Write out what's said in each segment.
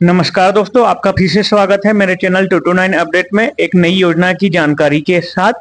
नमस्कार दोस्तों, आपका फिर से स्वागत है मेरे चैनल 229 अपडेट में एक नई योजना की जानकारी के साथ।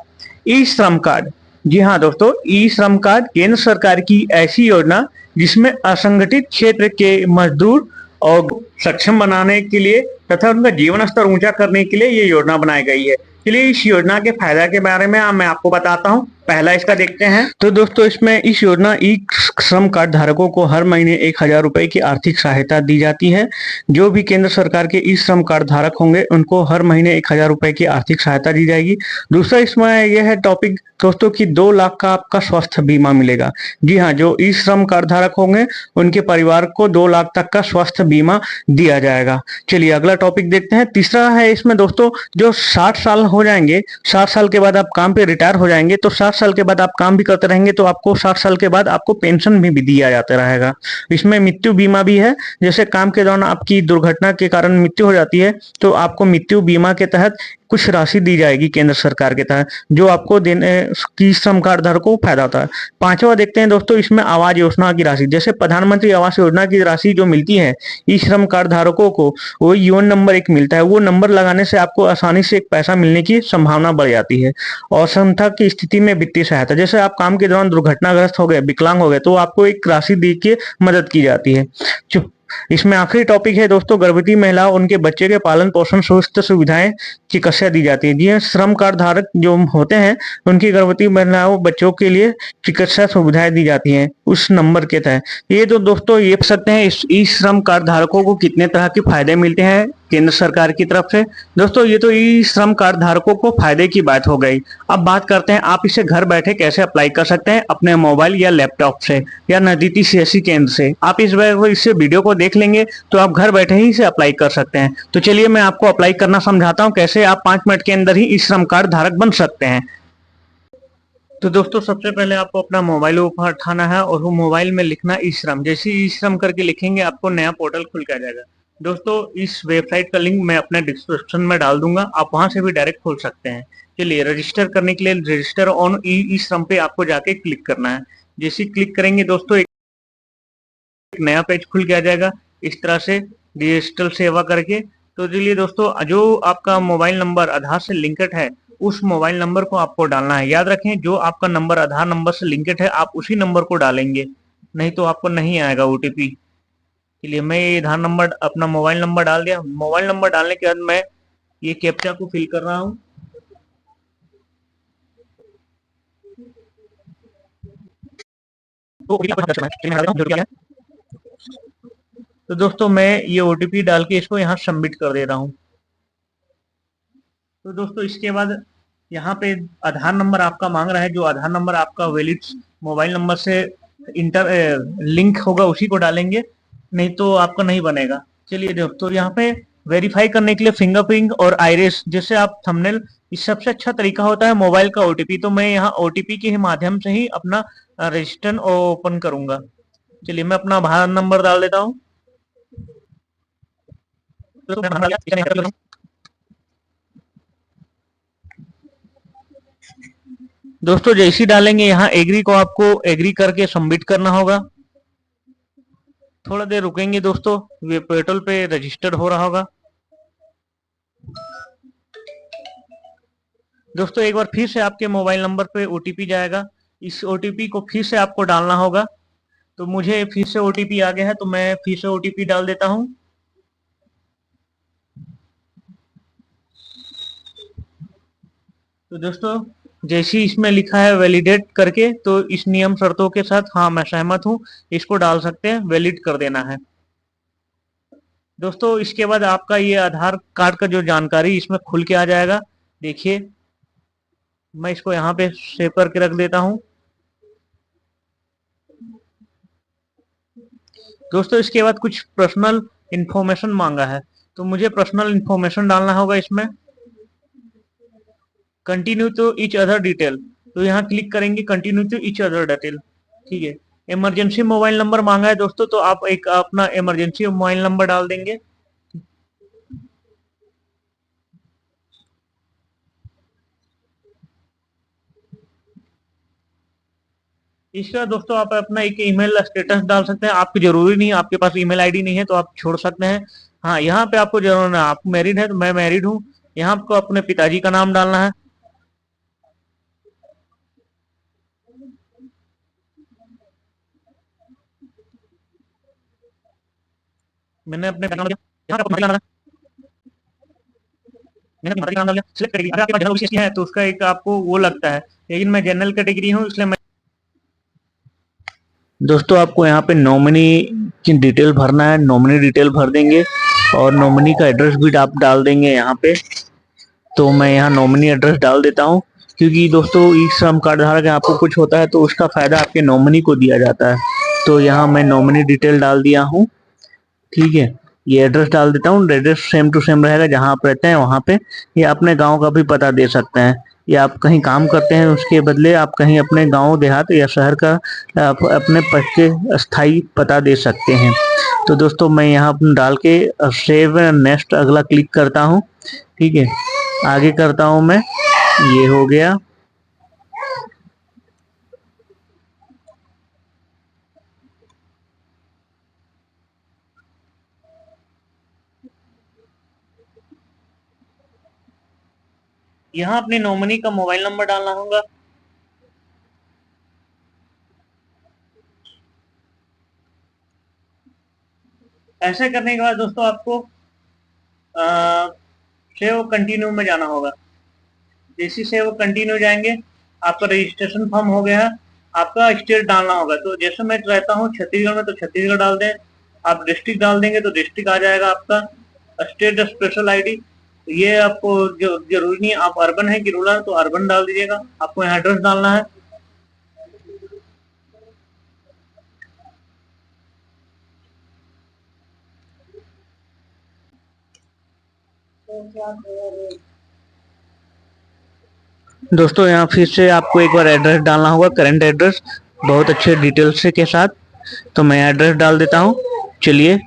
ई श्रम कार्ड। जी हाँ दोस्तों, ई श्रम कार्ड केंद्र सरकार की ऐसी योजना जिसमें असंगठित क्षेत्र के मजदूर और सक्षम बनाने के लिए तथा उनका जीवन स्तर ऊंचा करने के लिए ये योजना बनाई गई है। चलिए इस योजना के फायदा के बारे में मैं आपको बताता हूँ। पहला इसका देखते हैं तो दोस्तों, इसमें इस योजना ई श्रम कार्ड धारकों को हर महीने 1,000 रुपए की आर्थिक सहायता दी जाती है। जो भी केंद्र सरकार के ई श्रम कार्ड धारक होंगे उनको हर महीने 1,000 रुपए की आर्थिक सहायता दी जाएगी। दूसरा इसमें यह है टॉपिक दोस्तों कि 2 लाख का आपका स्वास्थ्य बीमा मिलेगा। जी हाँ, जो ई श्रम कार्ड धारक होंगे उनके परिवार को 2 लाख तक का स्वास्थ्य बीमा दिया जाएगा। चलिए अगला टॉपिक देखते हैं। तीसरा है इसमें दोस्तों, जो 60 साल हो जाएंगे, 60 साल के बाद आप काम पे रिटायर हो जाएंगे, तो 60 साल के बाद आप काम भी करते रहेंगे तो आपको 60 साल के बाद आपको पेंशन भी दिया जाता रहेगा। इसमें मृत्यु बीमा भी है। जैसे काम के दौरान आपकी दुर्घटना के कारण मृत्यु हो जाती है तो आपको मृत्यु बीमा के तहत कुछ राशि दी जाएगी केंद्र सरकार के तहत, जो आपको देने की श्रम कार्ड धारकों को फायदा होता है। पांचवा देखते हैं दोस्तों, इसमें आवास योजना की राशि। जैसे प्रधानमंत्री आवास योजना की राशि जो मिलती है ई श्रम कार्ड धारकों को, वो यूएन नंबर एक मिलता है। वो नंबर लगाने से आपको आसानी से एक पैसा मिलने की संभावना बढ़ जाती है। और संस्था की स्थिति में वित्तीय सहायता, जैसे आप काम के दौरान दुर्घटनाग्रस्त हो गए, विकलांग हो गए, तो आपको एक राशि दी के मदद की जाती है। इसमें आखिरी टॉपिक है दोस्तों, गर्भवती महिला उनके बच्चे के पालन पोषण स्वास्थ्य सुविधाएं चिकित्सा दी जाती है। जी हाँ, श्रम कार्ड धारक जो होते हैं उनकी गर्भवती महिलाओं बच्चों के लिए चिकित्सा सुविधाएं दी जाती हैं उस नंबर के तहत। ये तो दोस्तों ये सकते हैं इस ई श्रम कार्ड धारकों को कितने तरह के फायदे मिलते हैं केंद्र सरकार की तरफ से। दोस्तों ये तो ई श्रम कार्ड धारकों को फायदे की बात हो गई। अब बात करते हैं आप इसे घर बैठे कैसे अप्लाई कर सकते हैं अपने मोबाइल या लैपटॉप से या नजदीकी सीएससी केंद्र से। आप इस वीडियो को देख लेंगे तो आप घर बैठे ही इसे अप्लाई कर सकते हैं। तो चलिए मैं आपको अप्लाई करना समझाता हूँ, कैसे आप 5 मिनट के अंदर ही ई श्रम कार्ड धारक बन सकते हैं। तो दोस्तों सबसे पहले आपको अपना मोबाइल ऊपर उठाना है और वो मोबाइल में लिखना ई श्रम। जैसे ई श्रम करके लिखेंगे आपको नया पोर्टल खुल के आ जाएगा। दोस्तों इस वेबसाइट का लिंक मैं अपने डिस्क्रिप्शन में डाल दूंगा, आप वहां से भी डायरेक्ट खोल सकते हैं। चलिए रजिस्टर करने के लिए रजिस्टर ऑन ई श्रम पे आपको जाके क्लिक करना है। जैसे क्लिक करेंगे दोस्तों एक नया पेज खुल के आ जाएगा इस तरह से, डिजिटल सेवा करके। तो चलिए दोस्तों, जो आपका मोबाइल नंबर आधार से लिंकेड है उस मोबाइल नंबर को आपको डालना है। याद रखें, जो आपका नंबर आधार नंबर से लिंकेड है आप उसी नंबर को डालेंगे, नहीं तो आपको नहीं आएगा ओटीपी। चलिए मैं ये आधार नंबर अपना मोबाइल नंबर डाल दिया। मोबाइल नंबर डालने के बाद मैं ये कैप्चा को फिल कर रहा हूँ। तो दोस्तों मैं ये ओटीपी डाल के इसको यहाँ सबमिट कर दे रहा हूँ। तो दोस्तों इसके बाद यहाँ पे आधार नंबर आपका मांग रहा है, जो आधार नंबर आपका वैलिड मोबाइल नंबर से इंटर लिंक होगा उसी को डालेंगे, नहीं तो आपका नहीं बनेगा। चलिए दोस्तों यहाँ पे वेरीफाई करने के लिए फिंगरप्रिंट और आइरिस जैसे आप थंबनेल, इस सबसे अच्छा तरीका होता है मोबाइल का ओटीपी। तो मैं यहाँ ओटीपी के माध्यम से ही अपना रजिस्टर ओपन करूंगा। चलिए मैं अपना आधार नंबर डाल देता हूँ। दोस्तों जैसे ही डालेंगे यहाँ एग्री को आपको एग्री करके सबमिट करना होगा। थोड़ा देर रुकेंगे दोस्तों, ये पोर्टल पे रजिस्टर हो रहा होगा। दोस्तों एक बार फिर से आपके मोबाइल नंबर पे ओटीपी जाएगा, इस ओटीपी को फिर से आपको डालना होगा। तो मुझे फिर से ओटीपी आ गया है तो मैं फिर से ओटीपी डाल देता हूं। तो दोस्तों जैसे ही इसमें लिखा है वैलिडेट करके, तो इस नियम शर्तों के साथ हाँ मैं सहमत हूं, इसको डाल सकते हैं, वैलिड कर देना है। दोस्तों इसके बाद आपका ये आधार कार्ड का जो जानकारी इसमें खुल के आ जाएगा। देखिए मैं इसको यहाँ पे सेव करके रख देता हूँ। दोस्तों इसके बाद कुछ पर्सनल इंफॉर्मेशन मांगा है, तो मुझे पर्सनल इंफॉर्मेशन डालना होगा इसमें। Continue to each other detail, तो यहाँ क्लिक करेंगे continue to each other detail. ठीक है, इमरजेंसी मोबाइल नंबर मांगा है दोस्तों, तो आप एक अपना इमरजेंसी मोबाइल नंबर डाल देंगे। इसका दोस्तों आप अपना एक ईमेल स्टेटस डाल सकते हैं। आपकी जरूरी नहीं, आपके पास ईमेल आईडी नहीं है तो आप छोड़ सकते हैं। हाँ, यहाँ पे आपको जरूर ना, आप मैरिड है तो मैं मैरिड हूँ। यहाँ आपको अपने पिताजी का नाम डालना है। मैंने अपने नाम दिया। यहाँ पे आपको नाम डालना है। मैंने अपनी माता का नाम डाल दिया। सिलेक्ट कैटेगरी, अगर आपके पास जनरल ओबीसी है तो उसका एक आपको वो लगता है, लेकिन मैं जनरल कैटेगरी हूँ इसलिए मैं। दोस्तों आपको यहाँ पे नॉमिनी की डिटेल भरना है, नॉमिनी डिटेल भर देंगे और नॉमिनी का एड्रेस भी आप डाल देंगे यहाँ पे। तो मैं यहाँ नॉमिनी एड्रेस डाल देता हूँ, क्योंकि दोस्तों ई श्रम कार्ड धारक आपको कुछ होता है तो उसका फायदा आपके नॉमिनी को दिया जाता है। तो यहाँ मैं नॉमिनी डिटेल डाल दिया हूँ। ठीक है, ये एड्रेस डाल देता हूँ। एड्रेस सेम टू सेम रहेगा जहाँ आप रहते हैं वहाँ पे। ये अपने गांव का भी पता दे सकते हैं, या आप कहीं काम करते हैं उसके बदले आप कहीं अपने गांव देहात या शहर का आप अपने पक्के स्थायी पता दे सकते हैं। तो दोस्तों मैं यहाँ डाल के सेव नेक्स्ट अगला क्लिक करता हूँ। ठीक है, आगे करता हूँ मैं। ये हो गया। यहाँ अपने नॉमिनी का मोबाइल नंबर डालना होगा। ऐसे करने के बाद दोस्तों आपको सेव कंटिन्यू में जाना होगा। जैसे सेव कंटिन्यू जाएंगे, आपका रजिस्ट्रेशन फॉर्म हो गया है। आपका स्टेट डालना होगा, तो जैसे मैं रहता हूँ छत्तीसगढ़ में तो छत्तीसगढ़ डाल दें। आप डिस्ट्रिक्ट डाल देंगे तो डिस्ट्रिक्ट आ जाएगा आपका। स्टेट स्पेशल आईडी ये आपको जो जरूरी नहीं, आप अर्बन है कि रूरल तो अर्बन डाल दीजिएगा। आपको यहाँ एड्रेस डालना है। दोस्तों यहाँ फिर से आपको एक बार एड्रेस डालना होगा, करंट एड्रेस बहुत अच्छे डिटेल्स के साथ। तो मैं एड्रेस डाल देता हूँ। चलिए,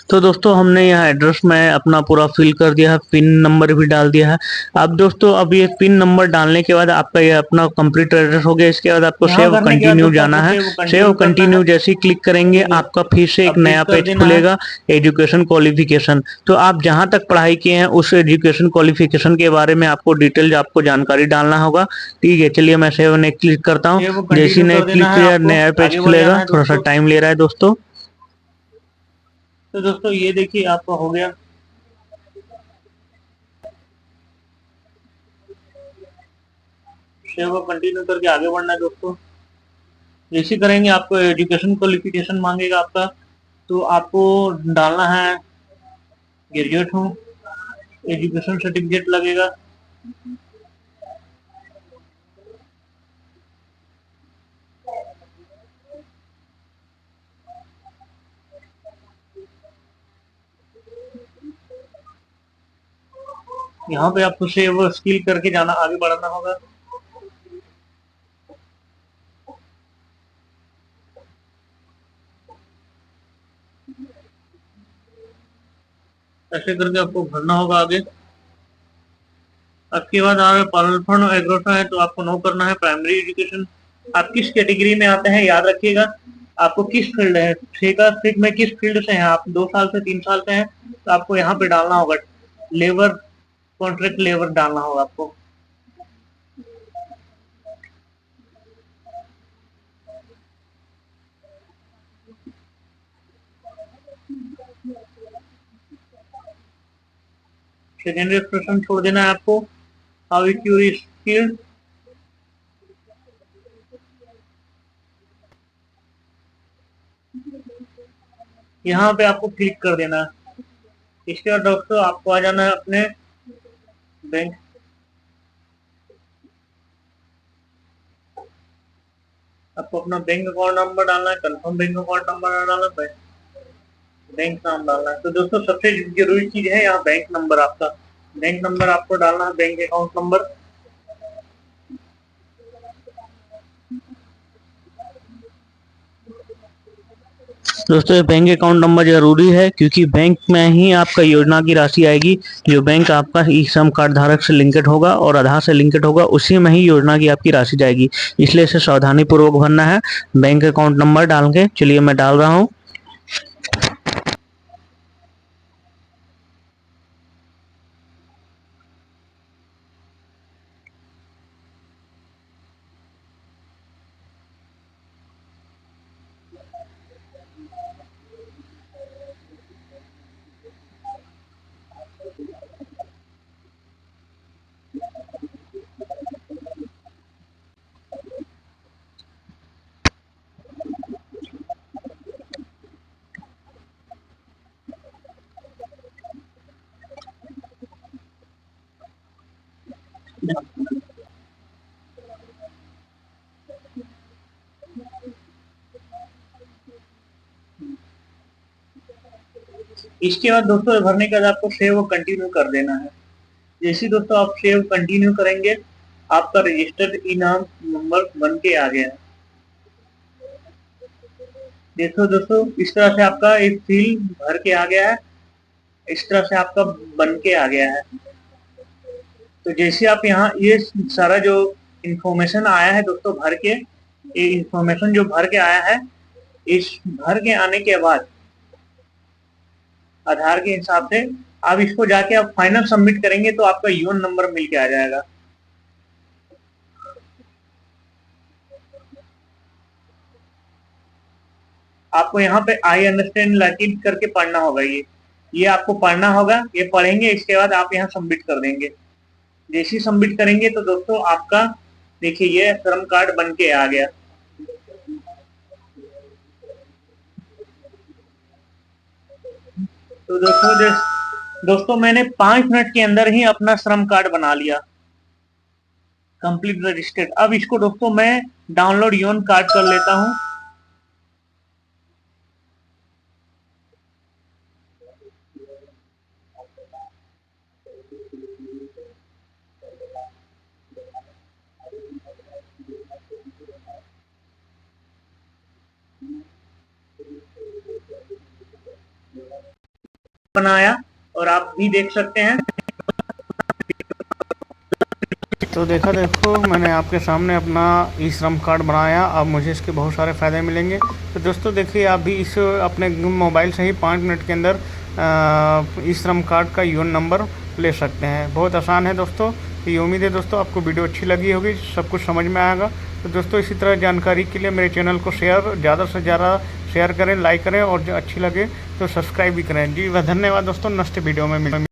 तो दोस्तों हमने यहाँ एड्रेस में अपना पूरा फिल कर दिया है, पिन नंबर भी डाल दिया है। अब दोस्तों अब ये पिन नंबर डालने के बाद आपका ये अपना कंप्लीट एड्रेस हो गया। इसके बाद आपको सेव कंटिन्यू जाना है। सेव कंटिन्यू जैसे ही क्लिक करेंगे आपका फिर से एक नया पेज खुलेगा, एजुकेशन क्वालिफिकेशन। तो आप जहाँ तक पढ़ाई किए हैं उस एजुकेशन क्वालिफिकेशन के बारे में आपको डिटेल आपको जानकारी डालना होगा। ठीक है, चलिए मैं सेव ने क्लिक करता हूँ। जैसे ही क्लिक किया नया पेज खुलेगा, थोड़ा सा टाइम ले रहा है दोस्तों। तो दोस्तों ये देखिए आपका हो गया। सेव को कंटिन्यू करके आगे बढ़ना है दोस्तों। जैसे करेंगे आपको एजुकेशन क्वालिफिकेशन मांगेगा आपका, तो आपको डालना है ग्रेजुएट हूँ। एजुकेशन सर्टिफिकेट लगेगा। यहाँ पे आपको सेव स्किल करके जाना, आगे बढ़ना होगा। ऐसे करके आपको भरना होगा आगे। आपके बाद आगे पालफन एग्रोफा है तो आपको नो करना है प्राइमरी एजुकेशन। आप किस कैटेगरी में आते हैं याद रखिएगा। आपको किस फील्ड है, ठेका फिक में किस फील्ड से हैं आप, 2 साल से 3 साल से हैं तो आपको यहाँ पे डालना होगा लेबर, कॉन्ट्रैक्ट लेबर डालना होगा आपको। सेकेंडरी एक्सप्रेशन छोड़ देना है आपको। हाउ इज योर स्किल, यहाँ पे आपको क्लिक कर देना है। इसके बाद दोस्तों आपको आ जाना है अपने बैंक। आपको अपना बैंक अकाउंट नंबर डालना है, कंफर्म बैंक अकाउंट नंबर डालना है, बैंक नाम डालना है। तो दोस्तों सबसे जरूरी चीज है यहाँ बैंक नंबर। आपका बैंक नंबर आपको डालना है, बैंक अकाउंट नंबर। दोस्तों ये बैंक अकाउंट नंबर जरूरी है क्योंकि बैंक में ही आपका योजना की राशि आएगी। जो बैंक आपका ई श्रम कार्ड धारक से लिंकेड होगा और आधार से लिंकेड होगा, उसी में ही योजना की आपकी राशि जाएगी। इसलिए इसे सावधानी पूर्वक भरना है बैंक अकाउंट नंबर डाल के। चलिए मैं डाल रहा हूँ। इसके बाद दोस्तों भरने के बाद आपको सेव कंटिन्यू कर देना है। जैसे ही दोस्तों आप सेव कंटिन्यू करेंगे, आपका रजिस्टर्ड इनाम नंबर बन के आ गया है। देखो दोस्तों इस तरह से आपका एक फील्ड भर के आ गया है, इस तरह से आपका बन के आ गया है। तो जैसे आप यहाँ ये सारा जो इंफॉर्मेशन आया है दोस्तों भर के, ये इंफॉर्मेशन जो भर के आया है, इस भर के आने के बाद आधार के हिसाब से आप इसको जाके आप फाइनल सबमिट करेंगे तो आपका यूएन नंबर मिल के आ जाएगा। आपको यहाँ पे आई अंडरस्टैंड लैटिन करके पढ़ना होगा। ये आपको पढ़ना होगा। ये पढ़ेंगे, इसके बाद आप यहाँ सबमिट कर देंगे। जैसे ही सबमिट करेंगे तो दोस्तों आपका देखिए ये श्रम कार्ड बन के आ गया। तो दोस्तों मैंने 5 मिनट के अंदर ही अपना श्रम कार्ड बना लिया, कंप्लीट रजिस्टर्ड। अब इसको दोस्तों मैं डाउनलोड यूएन कार्ड कर लेता हूँ। बनाया और आप भी देख सकते हैं। तो देखो मैंने आपके सामने अपना ई श्रम कार्ड बनाया। अब मुझे इसके बहुत सारे फ़ायदे मिलेंगे। तो दोस्तों देखिए आप भी इस अपने मोबाइल से ही 5 मिनट के अंदर ई श्रम कार्ड का यूएन नंबर ले सकते हैं। बहुत आसान है दोस्तों। तो ये उम्मीद है दोस्तों आपको वीडियो अच्छी लगी होगी, सब कुछ समझ में आएगा। तो दोस्तों इसी तरह जानकारी के लिए मेरे चैनल को ज़्यादा से ज़्यादा शेयर करें, लाइक करें और जो अच्छी लगे तो सब्सक्राइब भी करें। जी धन्यवाद दोस्तों, नेक्स्ट वीडियो में मिलेंगे।